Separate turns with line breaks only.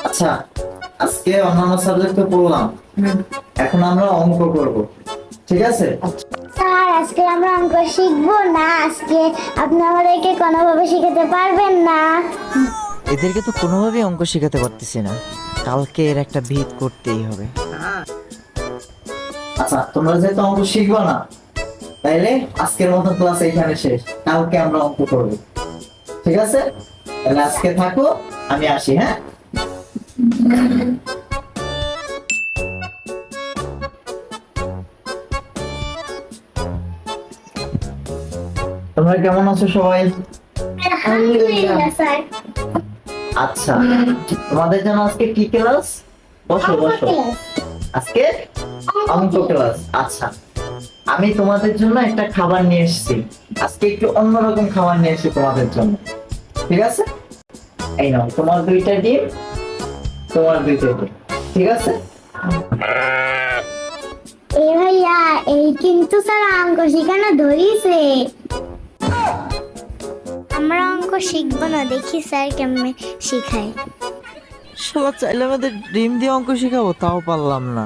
আচ্ছা, আজকে অন্যান্য সাবজেক্ট তো পড়লাম, এখন আমরা অঙ্ক করব, ঠিক আছে?
স্যার আজকে আমরা অঙ্ক শিখবো না, আজকে আপনি আমাদেরকে কোনোভাবে শিখাতে পারবেন না।
এদেরকে তো কোনোভাবেই অঙ্ক শেখাতে পারতেছি না, কালকে এর একটা ভিত করতেই হবে।
আচ্ছা, তোমরা যেহেতু অঙ্ক শিখবা না, তাইলে আজকের মতো ক্লাস এখানে শেষ। কালকে আমরা অঙ্ক করব, ঠিক আছে? তাহলে আজকে থাকো, আমি আসি, হ্যাঁ? তোমরা কেমন আছো সবাই?
আলহামদুলিল্লাহ স্যার।
আচ্ছা, তোমাদের জন্য আজকে কি ক্লাস? বসো বসো। আজকে অঙ্ক ক্লাস। আচ্ছা, আমি তোমাদের জন্য একটা খাবার নিয়ে এসেছি। আজকে একটু অন্যরকম খাবার নিয়ে এসেছি তোমাদের জন্য, ঠিক আছে? এই নাও, তোমার দুইটা ডিম, তোমার দুইটা ডিম, ঠিক আছে?
এ ভাইয়া, এই কিন্তু স্যার অঙ্ক শেখানো ধরিছে। আমরা অঙ্ক শিখবো না, দেখি স্যার কেমনে শিখায়।
শালা চাইলে আমাদের ডিম দিয়ে অঙ্ক শেখাবো, তাও পারলাম না।